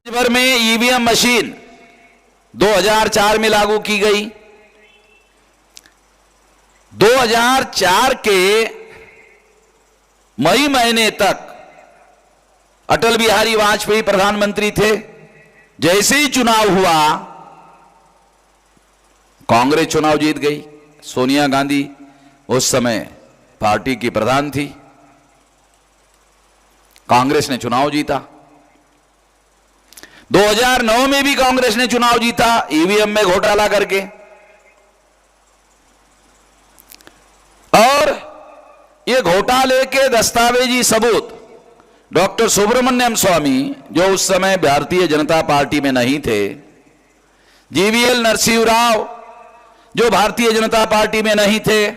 भर में EVM machine 2004 में लागू की गई। 2004 के मई महीने तक अटल बिहारी वाजपेयी प्रधानमंत्री थे। जैसे ही चुनाव हुआ, कांग्रेस चुनाव जीत गई। सोनिया गांधी उस समय पार्टी की प्रधान थी। कांग्रेस ने चुनाव जीता। 2009 में भी कांग्रेस ने चुनाव जीता ईवीएम में घोटाला करके। और ये घोटाले के दस्तावेजी सबूत डॉक्टर सुब्रमण्यम स्वामी, जो उस समय भारतीय जनता पार्टी में नहीं थे, जीवीएल नरसिंह राव, जो भारतीय जनता पार्टी में नहीं थे,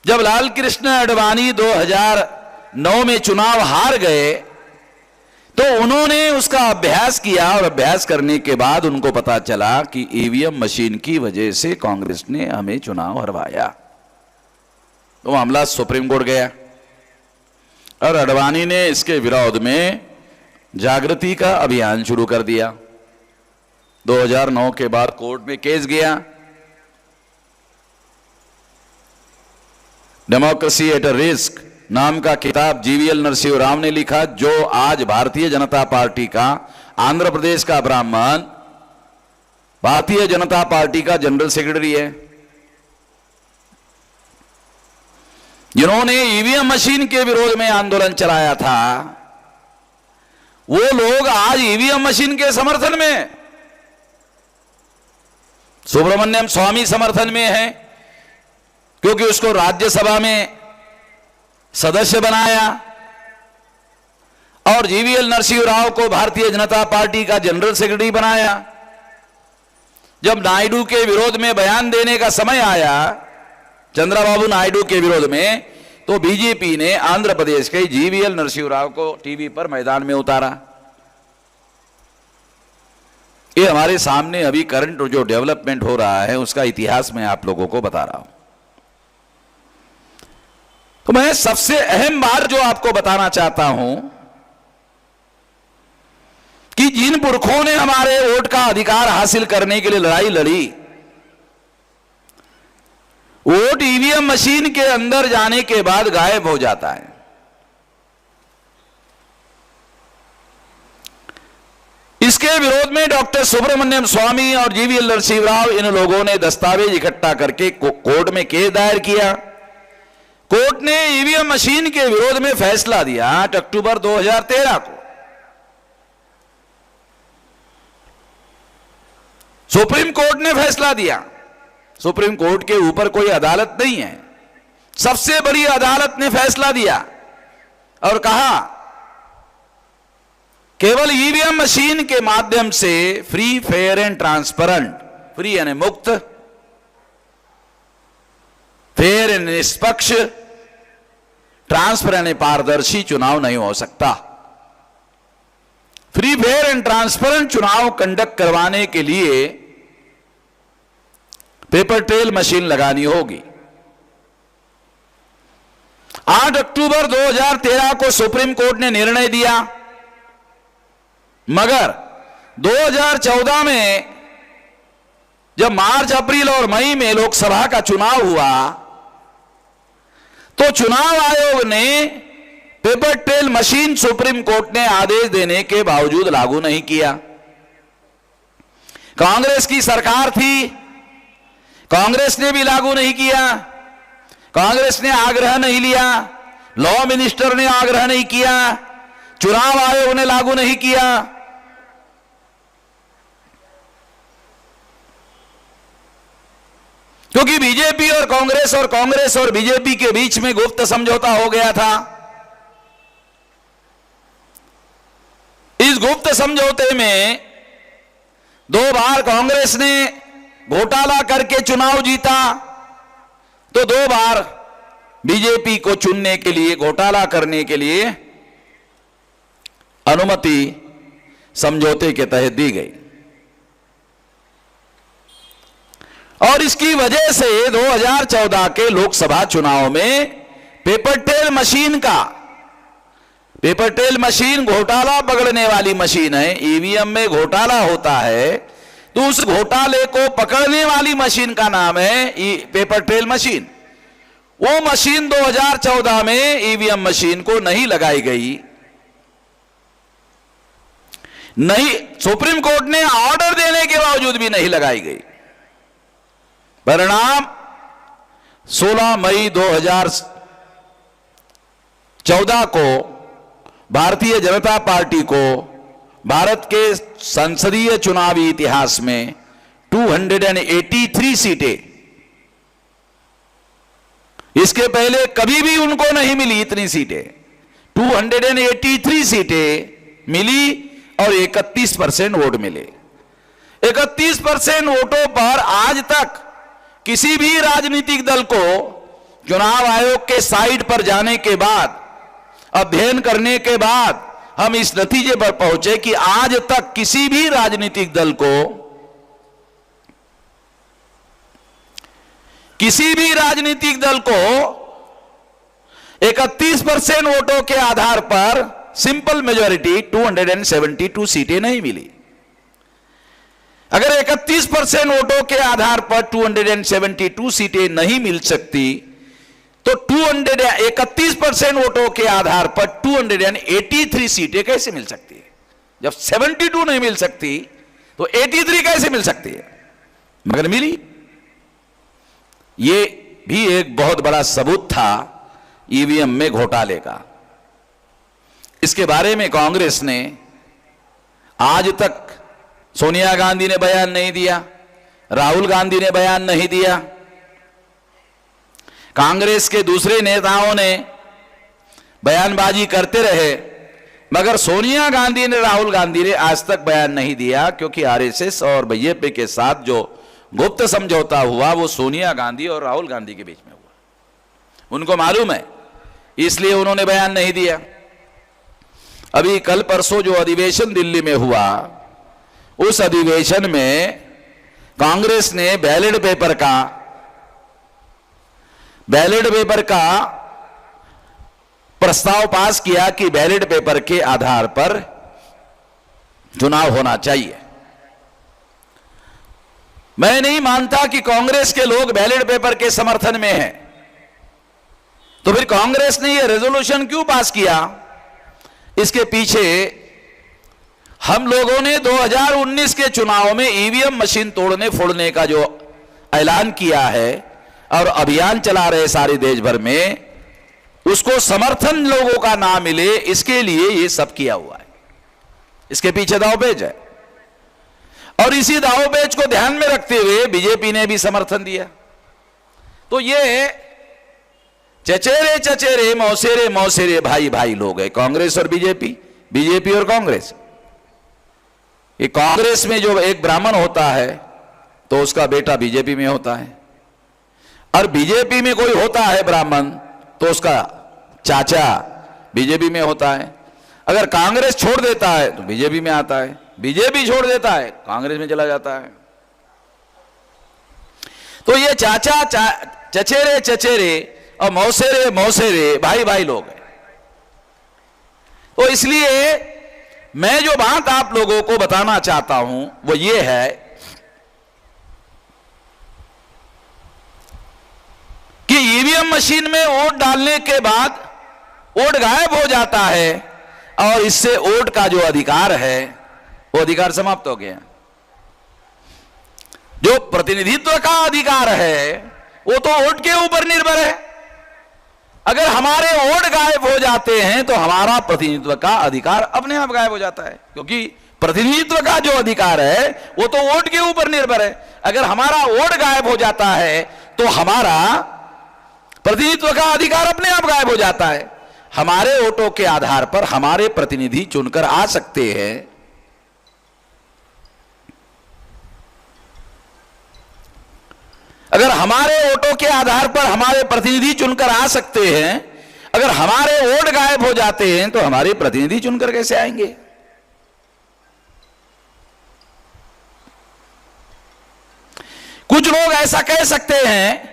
जब लाल कृष्ण आडवाणी 2009 में चुनाव हार गए तो उन्होंने उसका अभ्यास किया और अभ्यास करने के बाद उनको पता चला कि ईवीएम मशीन की वजह से कांग्रेस ने हमें चुनाव हरवाया। तो मामला सुप्रीम कोर्ट गया और आडवाणी ने इसके विरोध में जागृति का अभियान शुरू कर दिया। 2009 के बाद कोर्ट में केस गया। डेमोक्रेसी एट अ रिस्क नाम का किताब जीवीएल नरसिंह राव ने लिखा, जो आज भारतीय जनता पार्टी का, आंध्र प्रदेश का ब्राह्मण, भारतीय जनता पार्टी का जनरल सेक्रेटरी है। जिन्होंने ईवीएम मशीन के विरोध में आंदोलन चलाया था, वो लोग आज ईवीएम मशीन के समर्थन में, सुब्रमण्यम स्वामी समर्थन में है, क्योंकि उसको राज्यसभा में सदस्य बनाया और जीवीएल नरसिंह राव को भारतीय जनता पार्टी का जनरल सेक्रेटरी बनाया। जब नायडू के विरोध में बयान देने का समय आया, चंद्रबाबू नायडू के विरोध में, तो बीजेपी ने आंध्र प्रदेश के जीवीएल नरसिंह राव को टीवी पर मैदान में उतारा। ये हमारे सामने अभी करंट जो डेवलपमेंट हो रहा है उसका इतिहास मैं आप लोगों को बता रहा हूं। तो मैं सबसे अहम बात जो आपको बताना चाहता हूं कि जिन पुरखों ने हमारे वोट का अधिकार हासिल करने के लिए लड़ाई लड़ी, वोट ईवीएम मशीन के अंदर जाने के बाद गायब हो जाता है। इसके विरोध में डॉक्टर सुब्रमण्यम स्वामी और जीवीएल नरसिंह राव, इन लोगों ने दस्तावेज इकट्ठा करके कोर्ट में केस दायर किया। कोर्ट ने ईवीएम मशीन के विरोध में फैसला दिया 8 अक्टूबर 2013 को। सुप्रीम कोर्ट ने फैसला दिया। सुप्रीम कोर्ट के ऊपर कोई अदालत नहीं है, सबसे बड़ी अदालत ने फैसला दिया और कहा केवल ईवीएम मशीन के माध्यम से free, fair and transparent, free यानी मुक्त, फेयर यानी निष्पक्ष, ट्रांसपेरेंट यानी पारदर्शी चुनाव नहीं हो सकता। फ्री, फेयर एंड ट्रांसपेरेंट चुनाव कंडक्ट करवाने के लिए पेपर ट्रेल मशीन लगानी होगी। 8 अक्टूबर 2013 को सुप्रीम कोर्ट ने निर्णय दिया, मगर 2014 में जब मार्च, अप्रैल और मई में लोकसभा का चुनाव हुआ तो चुनाव आयोग ने paper trail machine supreme court ने आदेश देने के बावजूद लागू नहीं किया। कांग्रेस की सरकार थी, कांग्रेस ने भी लागू नहीं किया। कांग्रेस ने आग्रह नहीं लिया, लॉ मिनिस्टर ने आग्रह नहीं किया, चुनाव आयोग ने लागू नहीं किया। क्योंकि बीजेपी और कांग्रेस और बीजेपी के बीच में गुप्त समझौता हो गया था। इस गुप्त समझौते में 2 बार कांग्रेस ने घोटाला करके चुनाव जीता, तो 2 बार बीजेपी को चुनने के लिए, घोटाला करने के लिए अनुमति समझौते के तहत दी गई। और इसकी वजह से 2014 के लोकसभा चुनाव में पेपर ट्रेल मशीन का पेपर ट्रेल मशीन घोटाला पकड़ने वाली मशीन है। ईवीएम में घोटाला होता है तो उस घोटाले को पकड़ने वाली मशीन का नाम है पेपर ट्रेल मशीन। वो मशीन 2014 में ईवीएम मशीन को नहीं लगाई गई, नहीं, सुप्रीम कोर्ट ने ऑर्डर देने के बावजूद भी नहीं लगाई गई। परिणाम 16 मई 2014 को भारतीय जनता पार्टी को भारत के संसदीय चुनावी इतिहास में 283 सीटें, इसके पहले कभी भी उनको नहीं मिली इतनी सीटें, 283 सीटें मिली और 31% वोट मिले। 31% वोटों पर आज तक किसी भी राजनीतिक दल को चुनाव आयोग के साइट पर जाने के बाद, अध्ययन करने के बाद हम इस नतीजे पर पहुंचे कि आज तक किसी भी राजनीतिक दल को, किसी भी राजनीतिक दल को 31% वोटों के आधार पर सिंपल मेजॉरिटी 272 सीटें नहीं मिली। अगर 31% वोटों के आधार पर 272 सीटें नहीं मिल सकती तो 31% वोटों के आधार पर 283 सीटें कैसे मिल सकती है? जब 72 नहीं मिल सकती तो 83 कैसे मिल सकती है? मगर मिली। यह भी एक बहुत बड़ा सबूत था ईवीएम में घोटाले का। इसके बारे में कांग्रेस ने आज तक, सोनिया गांधी ने बयान नहीं दिया, राहुल गांधी ने बयान नहीं दिया, कांग्रेस के दूसरे नेताओं ने बयानबाजी करते रहे, मगर सोनिया गांधी ने, राहुल गांधी ने आज तक बयान नहीं दिया, क्योंकि आरएसएस और बीजेपी के साथ जो गुप्त समझौता हुआ वो सोनिया गांधी और राहुल गांधी के बीच में हुआ, उनको मालूम है, इसलिए उन्होंने बयान नहीं दिया। अभी कल परसों जो अधिवेशन दिल्ली में हुआ, उस अधिवेशन में कांग्रेस ने बैलेट पेपर का प्रस्ताव पास किया कि बैलेट पेपर के आधार पर चुनाव होना चाहिए। मैं नहीं मानता कि कांग्रेस के लोग बैलेट पेपर के समर्थन में हैं, तो फिर कांग्रेस ने यह रेजोल्यूशन क्यों पास किया? इसके पीछे हम लोगों ने 2019 के चुनाव में ईवीएम मशीन तोड़ने फोड़ने का जो ऐलान किया है और अभियान चला रहे सारे देश भर में, उसको समर्थन लोगों का ना मिले, इसके लिए ये सब किया हुआ है। इसके पीछे दांवपेच है, और इसी दांवपेच को ध्यान में रखते हुए बीजेपी ने भी समर्थन दिया। तो ये चचेरे चचेरे, मौसेरे मौसेरे भाई भाई लोग हैं, कांग्रेस और बीजेपी और कांग्रेस। ये कांग्रेस में जो एक ब्राह्मण होता है तो उसका बेटा बीजेपी में होता है, और बीजेपी में कोई होता है ब्राह्मण तो उसका चाचा बीजेपी में होता है। अगर कांग्रेस छोड़ देता है तो बीजेपी में आता है, बीजेपी छोड़ देता है कांग्रेस में चला जाता है। तो ये चाचा चचेरे चचेरे और मौसेरे मौसेरे भाई भाई लोग हैं। तो इसलिए मैं जो बात आप लोगों को बताना चाहता हूं वो ये है कि ईवीएम मशीन में वोट डालने के बाद वोट गायब हो जाता है, और इससे वोट का जो अधिकार है वो अधिकार समाप्त हो गया। जो प्रतिनिधित्व का अधिकार है वो तो वोट के ऊपर निर्भर है। अगर हमारे वोट गायब हो जाते हैं तो हमारा प्रतिनिधित्व का अधिकार अपने आप गायब हो जाता है, क्योंकि प्रतिनिधित्व का जो अधिकार है वो तो वोट के ऊपर निर्भर है। अगर हमारा वोट गायब हो जाता है तो हमारा प्रतिनिधित्व का अधिकार अपने आप गायब हो जाता है। हमारे वोटों के आधार पर हमारे प्रतिनिधि चुनकर आ सकते हैं। अगर हमारे वोटों के आधार पर हमारे प्रतिनिधि चुनकर आ सकते हैं, अगर हमारे वोट गायब हो जाते हैं तो हमारे प्रतिनिधि चुनकर कैसे आएंगे? कुछ लोग ऐसा कह सकते हैं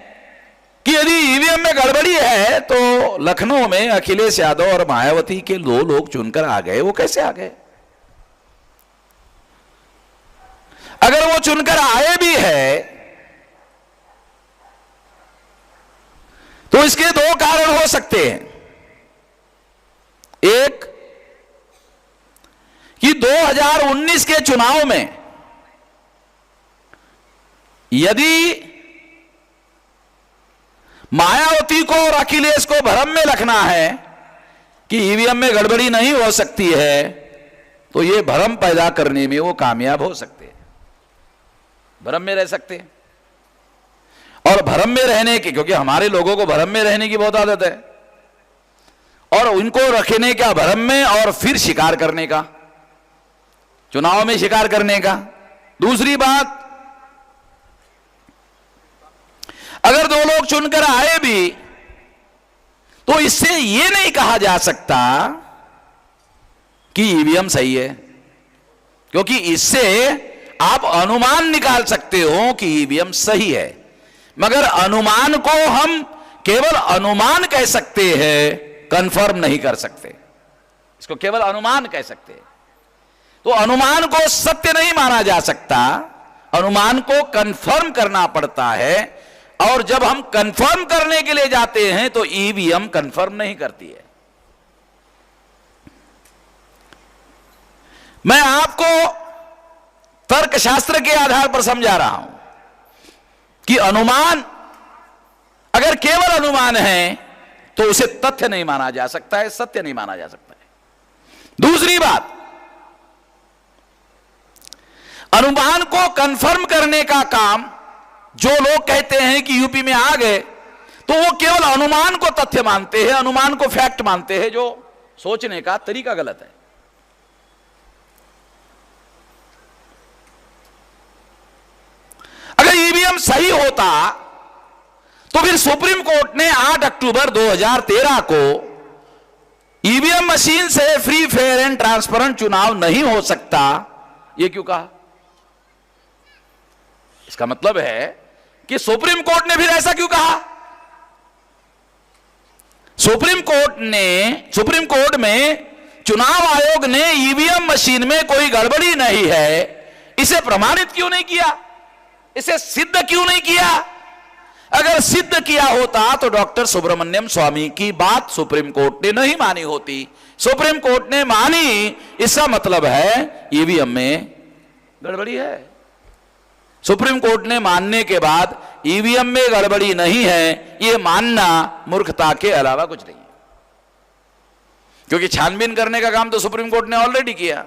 कि यदि ईवीएम में गड़बड़ी है तो लखनऊ में अखिलेश यादव और मायावती के 2 लोग चुनकर आ गए। वो कैसे आ गए? अगर वो चुनकर आए भी है तो इसके 2 कारण हो सकते हैं। एक कि 2019 के चुनाव में यदि मायावती को और अखिलेश को भ्रम में रखना है कि ईवीएम में गड़बड़ी नहीं हो सकती है, तो ये भ्रम पैदा करने में वो कामयाब हो सकते हैं, भ्रम में रह सकते हैं। और भ्रम में रहने की, क्योंकि हमारे लोगों को भ्रम में रहने की बहुत आदत है, और उनको रखने का भ्रम में और फिर शिकार करने का, चुनाव में शिकार करने का। दूसरी बात, अगर 2 लोग चुनकर आए भी तो इससे यह नहीं कहा जा सकता कि ईवीएम सही है, क्योंकि इससे आप अनुमान निकाल सकते हो कि ईवीएम सही है, मगर अनुमान को हम केवल अनुमान कह सकते हैं, कंफर्म नहीं कर सकते। इसको केवल अनुमान कह सकते हैं। तो अनुमान को सत्य नहीं माना जा सकता, अनुमान को कंफर्म करना पड़ता है। और जब हम कंफर्म करने के लिए जाते हैं तो ईवीएम कंफर्म नहीं करती है। मैं आपको तर्कशास्त्र के आधार पर समझा रहा हूं कि अनुमान अगर केवल अनुमान है तो उसे तथ्य नहीं माना जा सकता है, सत्य नहीं माना जा सकता है। दूसरी बात, अनुमान को कंफर्म करने का काम जो लोग कहते हैं कि यूपी में आ गए, तो वो केवल अनुमान को तथ्य मानते हैं, अनुमान को फैक्ट मानते हैं, जो सोचने का तरीका गलत है। अगर ईवीएम सही होता तो फिर सुप्रीम कोर्ट ने 8 अक्टूबर 2013 को ईवीएम मशीन से फ्री, फेयर एंड ट्रांसपेरेंट चुनाव नहीं हो सकता, यह क्यों कहा? इसका मतलब है कि सुप्रीम कोर्ट ने फिर ऐसा क्यों कहा? सुप्रीम कोर्ट में चुनाव आयोग ने ईवीएम मशीन में कोई गड़बड़ी नहीं है, इसे प्रमाणित क्यों नहीं किया? इसे सिद्ध क्यों नहीं किया? अगर सिद्ध किया होता तो डॉक्टर सुब्रमण्यम स्वामी की बात सुप्रीम कोर्ट ने नहीं मानी होती। सुप्रीम कोर्ट ने मानी, इसका मतलब है ईवीएम में गड़बड़ी है। सुप्रीम कोर्ट ने मानने के बाद ईवीएम में गड़बड़ी नहीं है, यह मानना मूर्खता के अलावा कुछ नहीं है, क्योंकि छानबीन करने का काम तो सुप्रीम कोर्ट ने ऑलरेडी किया।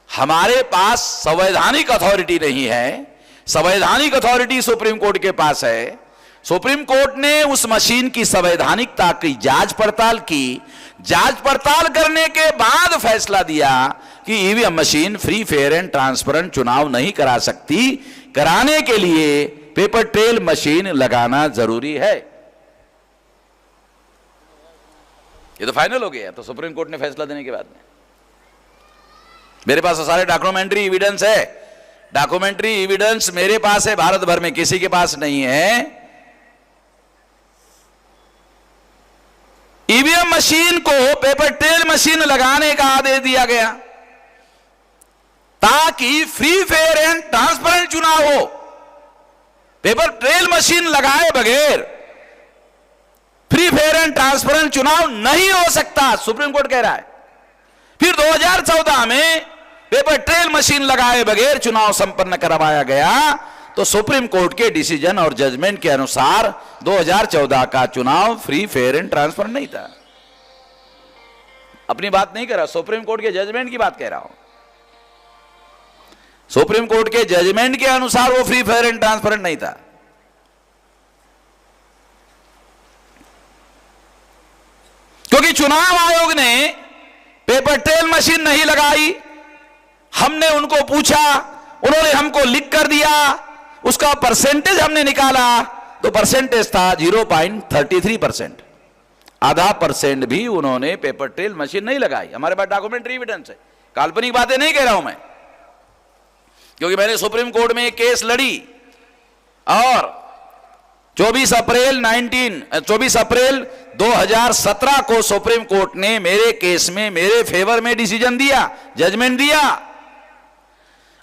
हमारे पास संवैधानिक अथॉरिटी नहीं है, संवैधानिक अथॉरिटी सुप्रीम कोर्ट के पास है। सुप्रीम कोर्ट ने उस मशीन की संवैधानिकता की जांच पड़ताल की, जांच पड़ताल करने के बाद फैसला दिया कि EVM machine free, fair and transparent चुनाव नहीं करा सकती, कराने के लिए पेपर ट्रेल मशीन लगाना जरूरी है। ये तो फाइनल हो गया, तो सुप्रीम कोर्ट ने फैसला देने के बाद में मेरे पास सारे डॉक्यूमेंट्री एविडेंस है। डॉक्यूमेंट्री एविडेंस मेरे पास है, भारत भर में किसी के पास नहीं है। ईवीएम मशीन को पेपर ट्रेल मशीन लगाने का आदेश दिया गया ताकि फ्री, फेयर एंड ट्रांसपेरेंट चुनाव हो। पेपर ट्रेल मशीन लगाए बगैर फ्री, फेयर एंड ट्रांसपेरेंट चुनाव नहीं हो सकता, सुप्रीम कोर्ट कह रहा है। फिर 2014 में पेपर ट्रेल मशीन लगाए बगैर चुनाव संपन्न करवाया गया, तो सुप्रीम कोर्ट के डिसीजन और जजमेंट के अनुसार 2014 का चुनाव फ्री, फेयर एंड ट्रांसपेरेंट नहीं था। अपनी बात नहीं कर रहा, सुप्रीम कोर्ट के जजमेंट की बात कह रहा हूं। सुप्रीम कोर्ट के जजमेंट के अनुसार वो फ्री, फेयर एंड ट्रांसपेरेंट नहीं था। क्योंकि चुनाव आयोग ने पेपर ट्रेल मशीन नहीं लगाई, हमने उनको पूछा, उन्होंने हमको लिख कर दिया, उसका परसेंटेज हमने निकाला तो परसेंटेज था 0.33%। आधा % भी उन्होंने पेपर ट्रेल मशीन नहीं लगाई। हमारे पास डॉक्यूमेंट्री एविडेंस है, काल्पनिक बातें नहीं कह रहा हूं मैं, क्योंकि मैंने सुप्रीम कोर्ट में एक केस लड़ी और 24 अप्रैल 2017 को सुप्रीम कोर्ट ने मेरे केस में मेरे फेवर में डिसीजन दिया, जजमेंट दिया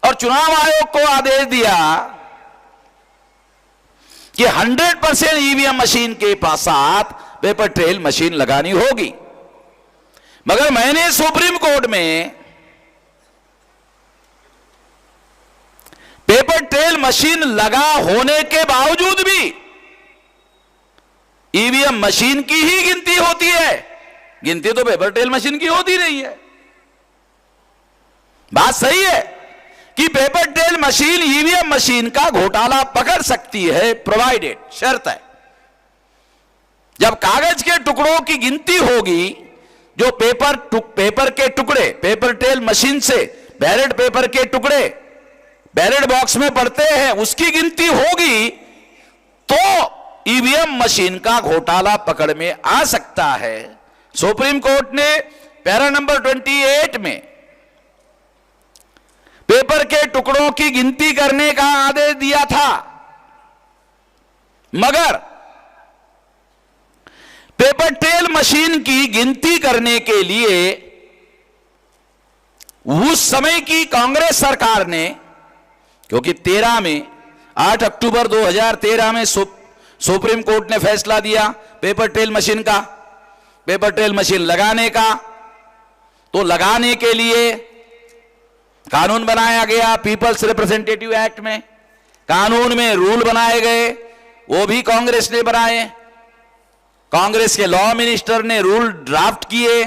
और चुनाव आयोग को आदेश दिया कि 100% ईवीएम मशीन के साथ पेपर ट्रेल मशीन लगानी होगी। मगर मैंने सुप्रीम कोर्ट में पेपर ट्रेल मशीन लगा होने के बावजूद भी ईवीएम मशीन की ही गिनती होती है, गिनती तो पेपर ट्रेल मशीन की होती नहीं है। बात सही है कि paper trail machine EVM machine का घोटाला पकड़ सकती है, प्रोवाइडेड, शर्त है जब कागज के टुकड़ों की गिनती होगी, जो पेपर के टुकड़े पेपर ट्रेल मशीन से बैलेट पेपर के टुकड़े बैलेट बॉक्स में पड़ते हैं, उसकी गिनती होगी तो ईवीएम मशीन का घोटाला पकड़ में आ सकता है। सुप्रीम कोर्ट ने पैरा नंबर 28 में पेपर के टुकड़ों की गिनती करने का आदेश दिया था, मगर पेपर ट्रेल मशीन की गिनती करने के लिए उस समय की कांग्रेस सरकार ने, क्योंकि 8 अक्टूबर 2013 में सुप्रीम कोर्ट ने फैसला दिया पेपर ट्रेल मशीन का, पेपर ट्रेल मशीन लगाने का, तो लगाने के लिए कानून बनाया गया पीपल्स रिप्रेजेंटेटिव एक्ट में, कानून में रूल बनाए गए, वो भी कांग्रेस ने बनाए, कांग्रेस के लॉ मिनिस्टर ने रूल ड्राफ्ट किए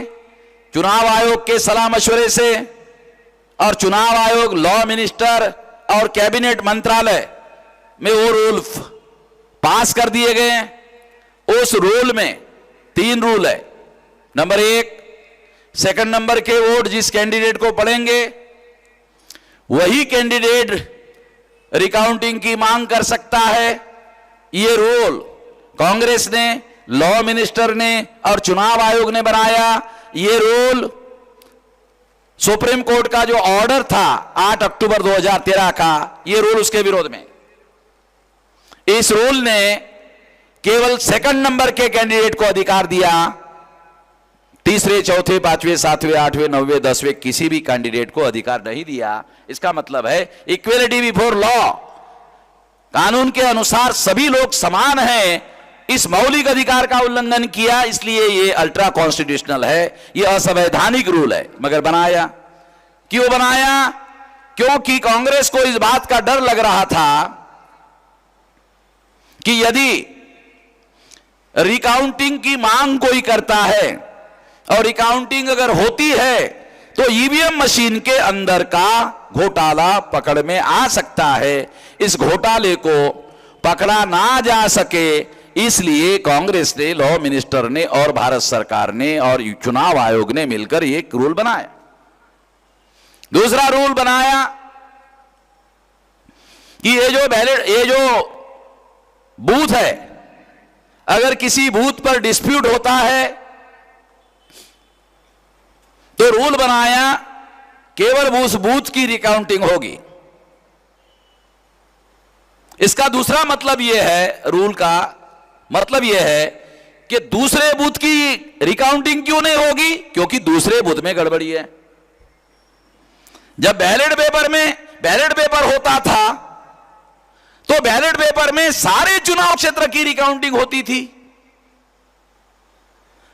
चुनाव आयोग के सलाह मशवरे से, और चुनाव आयोग, लॉ मिनिस्टर और कैबिनेट मंत्रालय में वो रूल पास कर दिए गए। उस रूल में 3 रूल है। नंबर 1, सेकंड नंबर के वोट जिस कैंडिडेट को पड़ेंगे वही कैंडिडेट रिकाउंटिंग की मांग कर सकता है। ये रूल कांग्रेस ने, लॉ मिनिस्टर ने और चुनाव आयोग ने बनाया। ये रूल सुप्रीम कोर्ट का जो ऑर्डर था 8 अक्टूबर 2013 का, ये रूल उसके विरोध में। इस रूल ने केवल सेकंड नंबर के कैंडिडेट को अधिकार दिया, तीसरे, चौथे, पांचवें, सातवें, आठवें, नौवें, 10वें किसी भी कैंडिडेट को अधिकार नहीं दिया। इसका मतलब है इक्वलिटी बिफोर लॉ, कानून के अनुसार सभी लोग समान हैं। इस मौलिक अधिकार का उल्लंघन किया, इसलिए ये अल्ट्रा कॉन्स्टिट्यूशनल है, ये असंवैधानिक रूल है। मगर बनाया, क्यों बनाया? क्योंकि कांग्रेस को इस बात का डर लग रहा था कि यदि रिकाउंटिंग की मांग कोई करता है और रिकाउंटिंग अगर होती है तो ईवीएम मशीन के अंदर का घोटाला पकड़ में आ सकता है। इस घोटाले को पकड़ा ना जा सके, इसलिए कांग्रेस ने, लॉ मिनिस्टर ने और भारत सरकार ने और चुनाव आयोग ने मिलकर एक रूल बनाया। दूसरा रूल बनाया कि ये जो बूथ है, अगर किसी बूथ पर डिस्प्यूट होता है तो रूल बनाया केवल उस बूथ की रिकाउंटिंग होगी। इसका दूसरा मतलब यह है, रूल का मतलब यह है कि दूसरे बूथ की रिकाउंटिंग क्यों नहीं होगी? क्योंकि दूसरे बूथ में गड़बड़ी है। जब बैलेट पेपर होता था तो बैलेट पेपर में सारे चुनाव क्षेत्र की रिकाउंटिंग होती थी।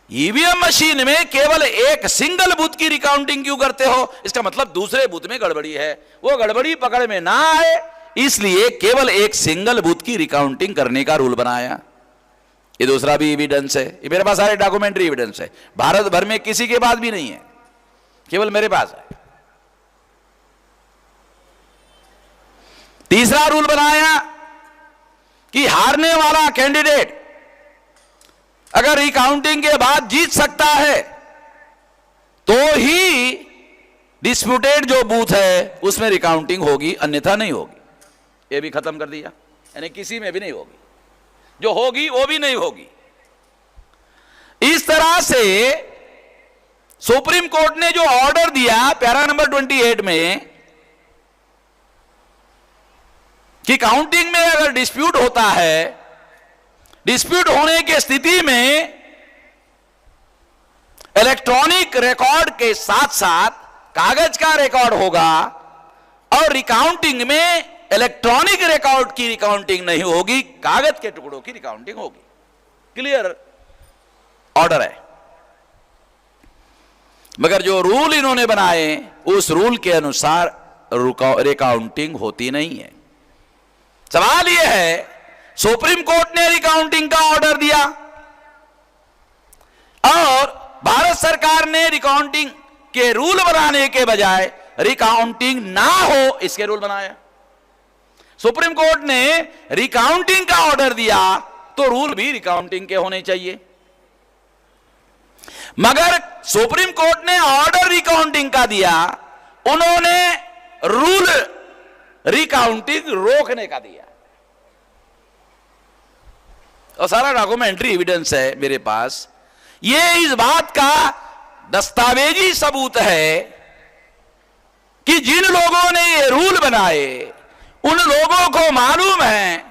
ईवीएम मशीन में केवल एक सिंगल बूथ की रिकाउंटिंग क्यों करते हो? इसका मतलब दूसरे बूथ में गड़बड़ी है, वो गड़बड़ी पकड़ में ना आए, इसलिए केवल एक सिंगल बूथ की रिकाउंटिंग करने का रूल बनाया। ये दूसरा भी एविडेंस है, ये मेरे पास सारे डॉक्यूमेंट्री एविडेंस है, भारत भर में किसी के पास भी नहीं है, केवल मेरे पास है। तीसरा रूल बनाया कि हारने वाला कैंडिडेट अगर रिकाउंटिंग के बाद जीत सकता है तो ही डिस्प्यूटेड जो बूथ है उसमें रिकाउंटिंग होगी, अन्यथा नहीं होगी। ये भी खत्म कर दिया, यानी किसी में भी नहीं होगी, जो होगी वो भी नहीं होगी। इस तरह से सुप्रीम कोर्ट ने जो ऑर्डर दिया पैरा नंबर 28 में कि काउंटिंग में अगर डिस्प्यूट होता है डिस्प्यूट होने की स्थिति में इलेक्ट्रॉनिक रिकॉर्ड के साथ साथ कागज का रिकॉर्ड होगा और रिकाउंटिंग में इलेक्ट्रॉनिक रिकॉर्ड की रिकाउंटिंग नहीं होगी, कागज के टुकड़ों की रिकाउंटिंग होगी। क्लियर ऑर्डर है। मगर जो रूल इन्होंने बनाए उस रूल के अनुसार रिकाउंटिंग होती नहीं है। सवाल यह है, सुप्रीम कोर्ट ने रिकाउंटिंग का ऑर्डर दिया और भारत सरकार ने रिकाउंटिंग के रूल बनाने के बजाय रिकाउंटिंग ना हो इसके रूल बनाया। सुप्रीम कोर्ट ने रिकाउंटिंग का ऑर्डर दिया तो रूल भी रिकाउंटिंग के होने चाहिए, मगर सुप्रीम कोर्ट ने ऑर्डर रिकाउंटिंग का दिया, उन्होंने रूल रिकाउंटिंग रोकने का दिया। और सारा डॉक्यूमेंट्री एविडेंस है मेरे पास। यह इस बात का दस्तावेजी सबूत है कि जिन लोगों ने ये रूल बनाए उन लोगों को मालूम है